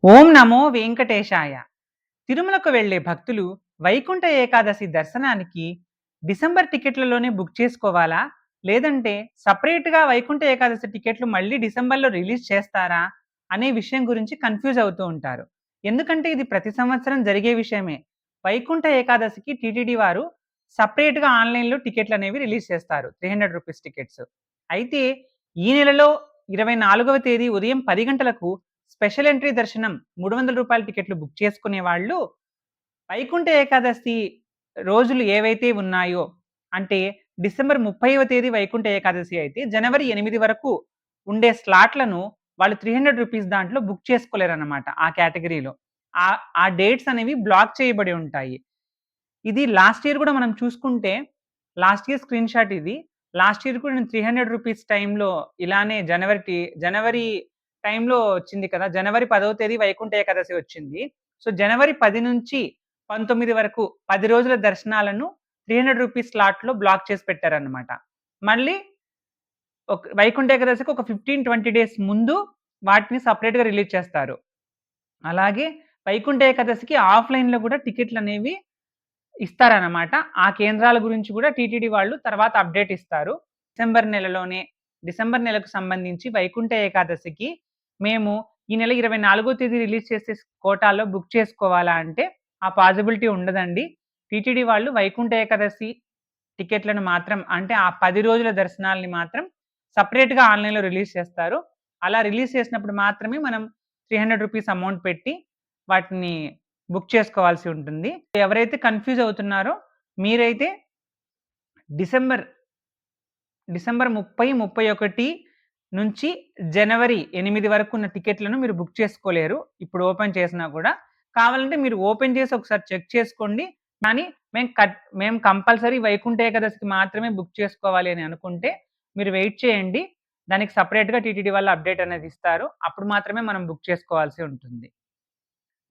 ఓం నమో వెంకటేశాయ. తిరుమలకు వెళ్ళే భక్తులు వైకుంఠ ఏకాదశి దర్శనానికి డిసెంబర్ టికెట్లలోనే బుక్ చేసుకోవాలా? లేదంటే సెపరేట్‌గా వైకుంఠ ఏకాదశి టికెట్లు మళ్ళీ డిసెంబర్‌లో రిలీజ్ చేస్తారా? అనే విషయం గురించి కన్‌ఫ్యూజ్ అవుతూ ఉంటారు. ఎందుకంటే ఇది ప్రతి సంవత్సరం జరిగే విషయమే. వైకుంఠ ఏకాదశికి టీటీడీ వారు సెపరేట్‌గా ఆన్‌లైన్‌లో టికెట్లనేవి రిలీజ్ చేస్తారు. రూ. 300 టికెట్స్. అయితే ఈ నెలలో 24వ తేదీ ఉదయం 10 గంటలకు స్పెషల్ ఎంట్రీ దర్శనం రూ. 300 టికెట్లు బుక్ చేసుకునే వాళ్ళు, వైకుంఠ ఏకాదశి రోజులు ఏవైతే ఉన్నాయో, అంటే డిసెంబర్ 30వ తేదీ వైకుంఠ ఏకాదశి అయితే, జనవరి 8 వరకు ఉండే స్లాట్‌లను వాళ్ళు రూ. 300 దాంట్లో బుక్ చేసుకోలేరన్నమాట ఆ కేటగరీలో. ఆ డేట్స్ అనేవి బ్లాక్ చేయబడి ఉంటాయి. ఇది లాస్ట్ ఇయర్ గూడా మనం చూసుకుంటే, లాస్ట్ ఇయర్ స్క్రీన్‌షాట్ ఇది. లాస్ట్ ఇయర్ కూడా నేను రూ. 300 టైమ్‌లో ఇలానే జనవరి టైమ్‌లో వచ్చింది కదా! జనవరి 10వ తేదీ వైకుంఠ ఏకాదశి వచ్చింది. సో, జనవరి 10 నుంచి 19 వరకు 10 రోజుల దర్శనాలను రూ. 300 స్లాట్‌లో బ్లాక్ చేసి పెట్టారన్నమాట. మళ్ళీ వైకుంఠ ఏకాదశికి ఒక 15, 20 డేస్ ముందు వాటిని సెపరేట్‌గా రిలీజ్ చేస్తారు. అలాగే వైకుంఠ ఏకాదశికి ఆఫ్‌లైన్‌లో గూడా టికెట్లనేవి ఇస్తారనమాట. ఆ కేంద్రాల గురించి గూడా టీటీడీ వాళ్ళు తర్వాత అప్డేట్ ఇస్తారు. డిసెంబర్ నెలలోనే డిసెంబర్ నెలకు సంబంధించి వైకుంఠ ఏకాదశికి మేము ఈ నెల 24 తేదీ రిలీజ్ చేసే కోటాలో బుక్ చేసుకోవాలా అంటే, ఆ పాజిబిలిటీ ఉండదండి. టీటీడీ వాళ్ళు వైకుంఠ ఏకాదశి టికెట్లను మాత్రం అంటే ఆ 10 రోజుల దర్శనాల్ని మాత్రం సెపరేట్‌గా ఆన్‌లైన్‌లో రిలీజ్ చేస్తారు. అలా రిలీజ్ చేసినప్పుడు మాత్రమే మనం రూ. 300 అమౌంట్ పెట్టి వాటిని బుక్ చేసుకోవాల్సి ఉంటుంది. ఎవరైతే కన్‌ఫ్యూజ్ అవుతున్నారో మీరైతే డిసెంబర్ డిసెంబర్ 30, 31 నుంచి జనవరి 8 వరకు ఉన్న టికెట్‌లను మీరు బుక్ చేసుకోలేరు. ఇప్పుడు ఓపెన్ చేసినా గూడా. కావాలంటే మీరు ఓపెన్ చేసి ఒకసారి చెక్ చేసుకోండి. కానీ మేము కంపల్సరీ వైకుంఠ ఏకాదశికి మాత్రమే బుక్ చేసుకోవాలి అని అనుకుంటే మీరు వెయిట్ చేయండి. దానికి సెపరేట్‌గా టీటీడీ వాళ్ళు అప్డేట్ అనేది ఇస్తారు. అప్పుడు మాత్రమే మనం బుక్ చేసుకోవాల్సి ఉంటుంది.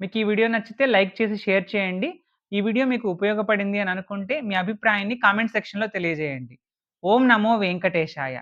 మీకు ఈ వీడియో నచ్చితే లైక్ చేసి షేర్ చేయండి. ఈ వీడియో మీకు ఉపయోగపడింది అని అనుకుంటే మీ అభిప్రాయాన్ని కామెంట్ సెక్షన్‌లో తెలియజేయండి. ఓం నమో వెంకటేశాయ.